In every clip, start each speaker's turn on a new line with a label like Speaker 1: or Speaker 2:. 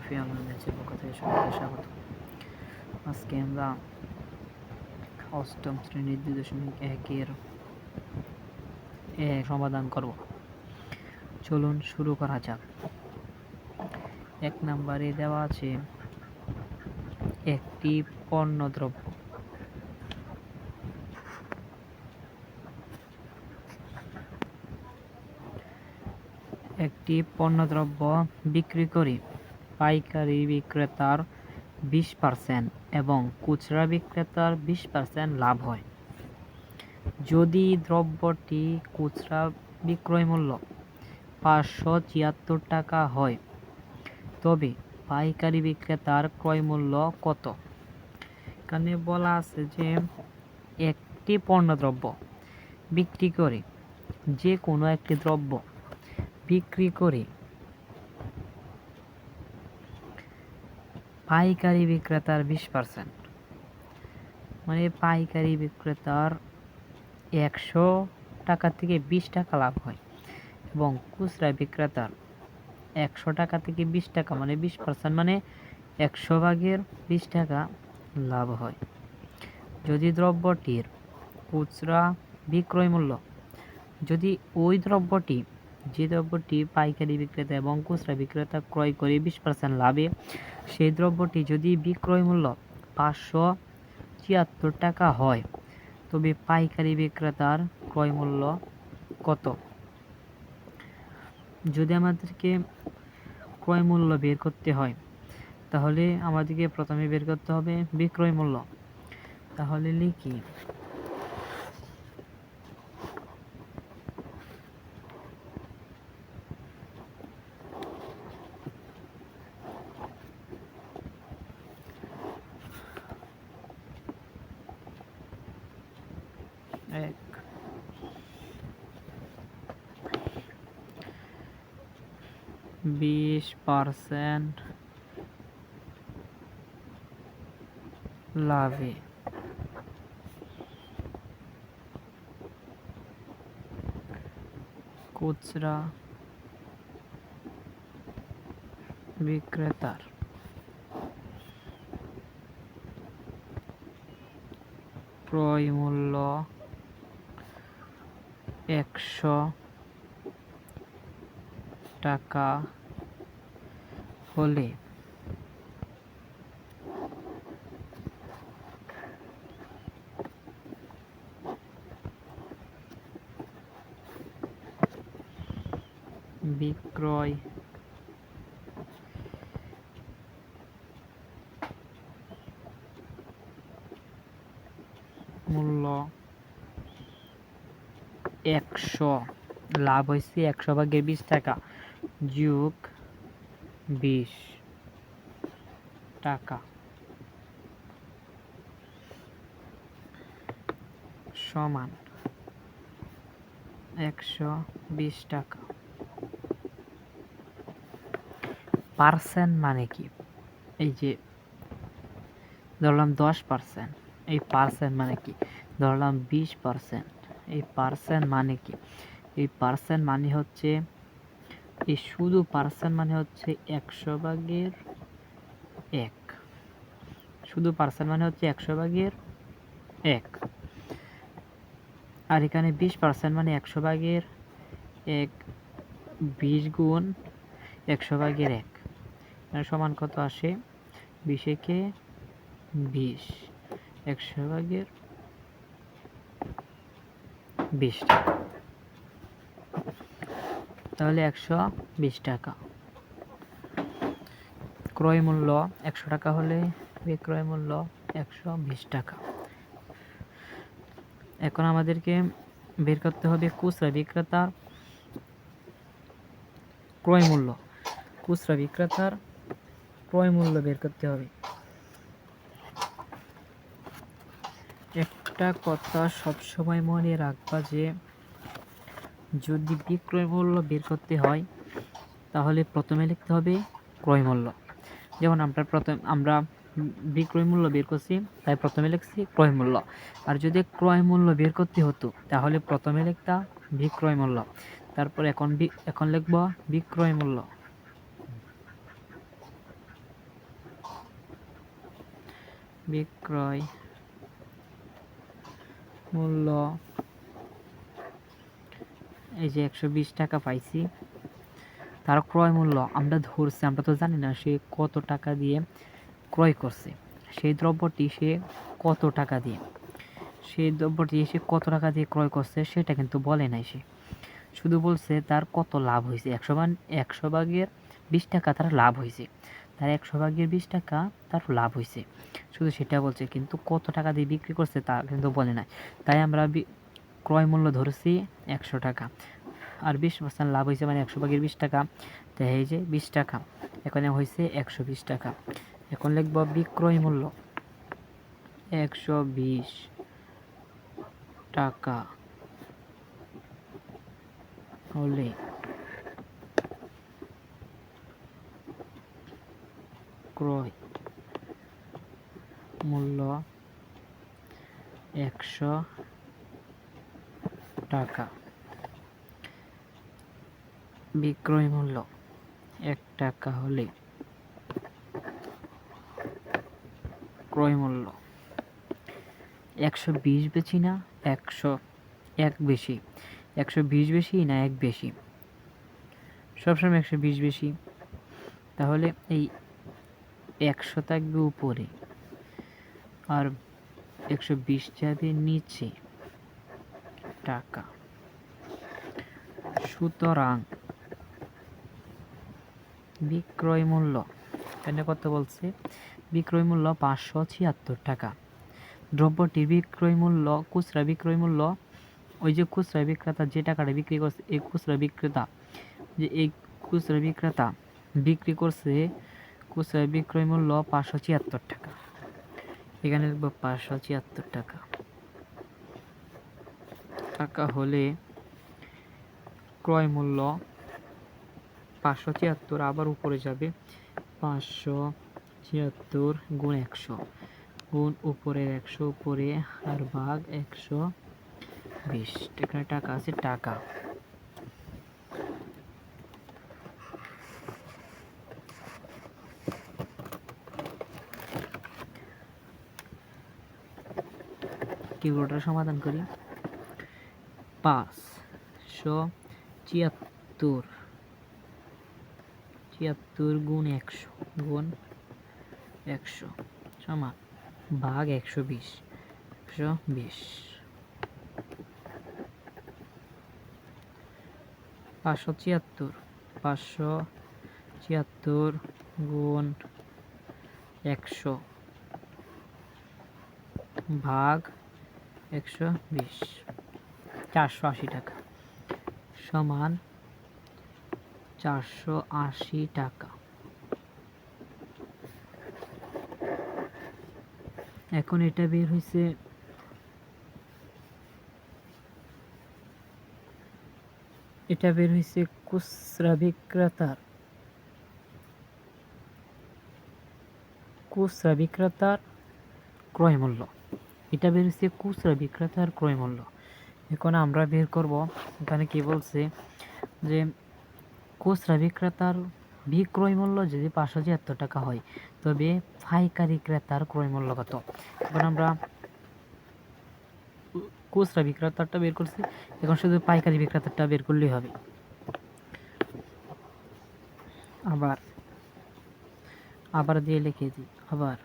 Speaker 1: ফি online ব্যাচের পক্ষ থেকে সবাইকে স্বাগত। আজকে আমরা অষ্টম শ্রেণীর 2.1 এর সমাধান করব। চলুন শুরু করা যাক। 1 নম্বরে দেওয়া আছে একটি পণ্যদ্রব্য বিক্রি করে পাইকারি বিক্রেতার 20% এবং খুচরা বিক্রেতার 20% লাভ হয়। যদি দ্রব্যটি খুচরা বিক্রয় মূল্য 576 টাকা হয়, তবে পাইকারি বিক্রেতার ক্রয় মূল্য কত? এখানে বলা আছে যে একটি পণ্যদ্রব্য বিক্রি করে, যে কোনো একটি দ্রব্য বিক্রি করে পাইকারি বিক্রেতার 20%, মানে পাইকারি বিক্রেতার 100 টাকা থেকে 20 টাকা লাভ হয় এবং খুচরা বিক্রেতার 100 টাকা থেকে 20 টাকা মানে 20%, মানে 100 ভাগের 20 টাকা লাভ হয়। যদি দ্রব্যটির খুচরা বিক্রয় মূল্য, যদি ওই দ্রব্যটি, যে দ্রব্যটি পাইকারি বিক্রেতা এবং খুচরা বিক্রেতা ক্রয় করে 20% লাভে, সেই দ্রব্যটি যদি বিক্রয় মূল্য 576 টাকা হয়, তবে পাইকারি বিক্রেতার ক্রয় মূল্য কত? যদি আমাদেরকে ক্রয় মূল্য বের করতে হয়, তাহলে আমাদেরকে প্রথমে বের করতে হবে বিক্রয় মূল্য। তাহলে লিখি এক 20% লাভে খুচরা বিক্রেতার ক্রয় মূল্য 100 টাকা হলে বিক্রয় মূল্য 100, লাভ হয়েছে 100 ভাগের 20 টাকা যোগ 20 টাকা সমান 120 টাকা। পার্সেন্ট মানে কি? এই যে ধরলাম 10%, এই পার্সেন্ট মানে কি? ধরলাম 20%, এই পার্সেন্ট মানে কি? এই পার্সেন্ট মানে হচ্ছে, এই শুধু পার্সেন্ট মানে হচ্ছে 100 ভাগের 1, শুধু পার্সেন্ট মানে হচ্ছে 100 ভাগের 1, আর এখানে 20% মানে 100 ভাগের 1, 20 গুণ 100 ভাগের 1, সমান কত আসে? 20 একে 20, 100 ভাগের 20 টাকা। তাহলে 120 টাকা ক্রয় মূল্য, 100 টাকা হলে বিক্রয় মূল্য 120 টাকা। এখন আমাদেরকে বের করতে হবে খুচরা বিক্রেতার ক্রয় মূল্য। খুচরা বিক্রেতার ক্রয় মূল্য বের করতে হবে। একটা কথা সবসময় মনে রাখবা যে যদি বিক্রয় মূল্য বের করতে হয়, তাহলে প্রথমে লিখতে হবে ক্রয় মূল্য। যেমন আমরা বিক্রয় মূল্য বের করছি, তাই প্রথমে লিখছি ক্রয় মূল্য। আর যদি ক্রয় মূল্য বের করতে হতো, তাহলে প্রথমে লিখতাম বিক্রয় মূল্য, তারপর এখন লিখব বিক্রয় মূল্য। বিক্রয় মূল্য এই যে 120 টাকা পাইছি, তার ক্রয় মূল্য আমরা ধরছি, আমরা তো জানি না সে কত টাকা দিয়ে ক্রয় করছে, সেই দ্রব্যটি সে কত টাকা দিয়ে ক্রয় করছে সেটা কিন্তু বলে নাই। সে শুধু বলছে তার কত লাভ হয়েছে, 100 ভাগের 20 টাকা তার লাভ হয়েছে, তার 100 ভাগের 20 টাকা তার লাভ হয়েছে, শুধু সেটা বলছে, কিন্তু কত টাকা দিয়ে বিক্রি করছে তা কিন্তু বলে নাই। তাই আমরা ক্রয় মূল্য ধরেছি 100 টাকা, আর 20% লাভ হয়েছে মানে 100 ভাগের 20 টাকা, তাই এই যে 20 টাকা, এখানে হয়েছে 120 টাকা। এখন লিখব বিক্রয় মূল্য 120 টাকা হলে ক্রয় মূল্য 100 টাকা, বিক্রয় মূল্য 1 টাকা হলে ক্রয় মূল্য 120 বেশি না 101 বেশি, 120 বেশি না 1 বেশি, সবসময় 120 বেশি, তাহলে এই 100 থাকবে উপরে আর 120 যাবে নিচে টাকা। সুতরাং বিক্রয় মূল্য এখানে কত বলছে, বিক্রয় মূল্য 576 টাকা। দ্রব্যটির বিক্রয় মূল্য, খুচরা বিক্রয় মূল্য, ওই যে খুচরা বিক্রেতা যে টাকাটা বিক্রি করছে, এই খুচরা বিক্রেতা বিক্রি করছে, খুচরা বিক্রয় মূল্য 576 টাকা, এখানে লিখব 576 টাকা হলে ক্রয় মূল্য 576 আবার উপরে যাবে, 576 গুণ 100 গুণ উপরের 100 উপরে আর ভাগ 120, এখানে টাকা আছে, টাকা কিবোর্ডের সমাধান করি। 576 গুণ 100 সমান ভাগ 120, 576 গুণ 100 ভাগ 120, 480 টাকা সমান 480 টাকা। এখন এটা বের হয়েছে, খুচরা বিক্রেতার ক্রয় মূল্য, এটা বের হচ্ছে খুচরা বিক্রেতার ক্রয় মূল্য। এখন আমরা বের করব, এখানে কি বলছে যে খুচরা বিক্রেতার বিক্রয় মূল্য যদি 576 টাকা হয়, তবে পাইকারি ক্রেতার ক্রয় মূল্য কত। এখন আমরা খুচরা বিক্রেতারটা বের করছি, এখন শুধু পাইকারি বিক্রেতারটা বের করলেই হবে। আবার দিয়ে লিখে দিই, আবার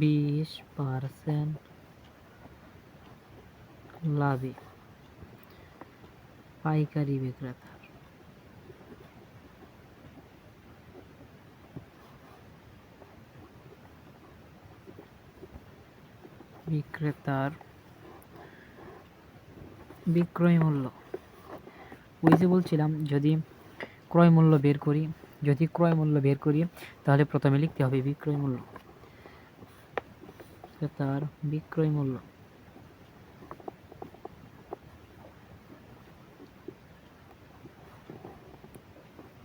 Speaker 1: 20% লাভে পাইকারি বিক্রেতার বিক্রয় মূল্য, ওই যে বলছিলাম যদি ক্রয় মূল্য বের করি, তাহলে প্রথমে লিখতে হবে বিক্রয় মূল্য, তার বিক্রয় মূল্য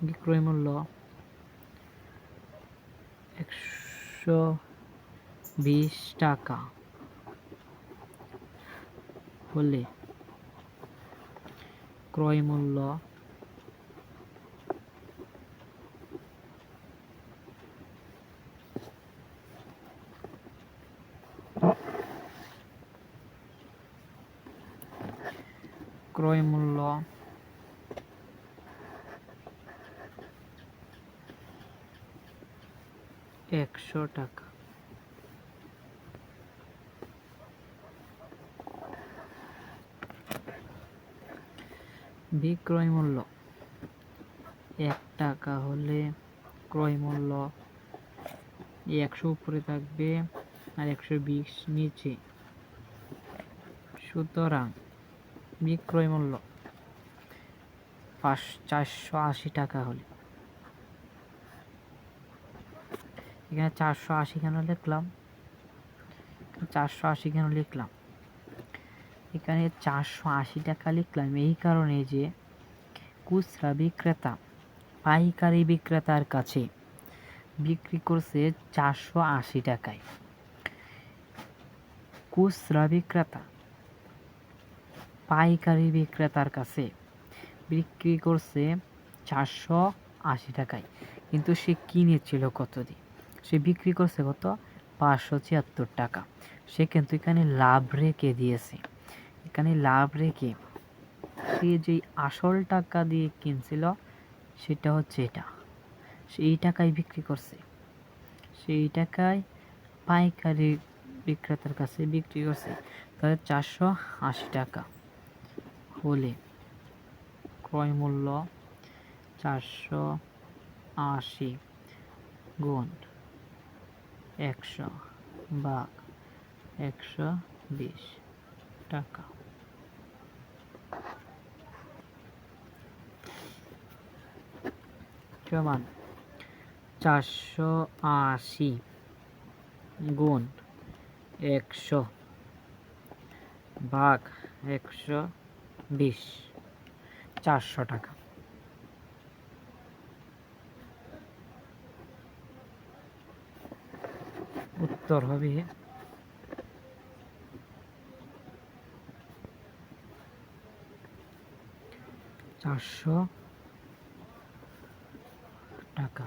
Speaker 1: বিক্রয় মূল্য 120 টাকা হলে ক্রয় মূল্য ক্রয় মূল্য 100 টাকা। বিক্রয় মূল্য 1 টাকা হলে ক্রয় মূল্য 100 উপরে থাকবে আর 120 নিচে। সুতরাং বিক্রয় মূল্য 480 টাকা হলে, এখানে 480 কেন লিখলাম, 480 কেন লিখলাম, এখানে 480 টাকা লিখলাম এই কারণে যে খুচরা বিক্রেতা পাইকারি বিক্রেতার কাছে বিক্রি করছে 480 টাকায়, খুচরা বিক্রেতা পাইকারি বিক্রেতার কাছে বিক্রি করছে 480 টাকায়, কিন্তু সে কিনেছিল কত দিয়ে, সে বিক্রি করছে কত 576 টাকা। সে কিন্তু এখানে লাভ রেখে দিয়েছে, এখানে লাভ রেখে সে যে আসল টাকা দিয়ে কিনছিল সেটা হচ্ছে এটা, সেই টাকায় বিক্রি করছে, সেই টাকায় পাইকারি বিক্রেতার কাছে বিক্রি করছে। তাহলে 480 টাকা হলে ক্রয় মূল্য 480 গুণ 100 ভাগ 120 টাকা। সমান 480 গুণ 100 ভাগ 120, 400 টাকা। উত্তর হবে 400 টাকা।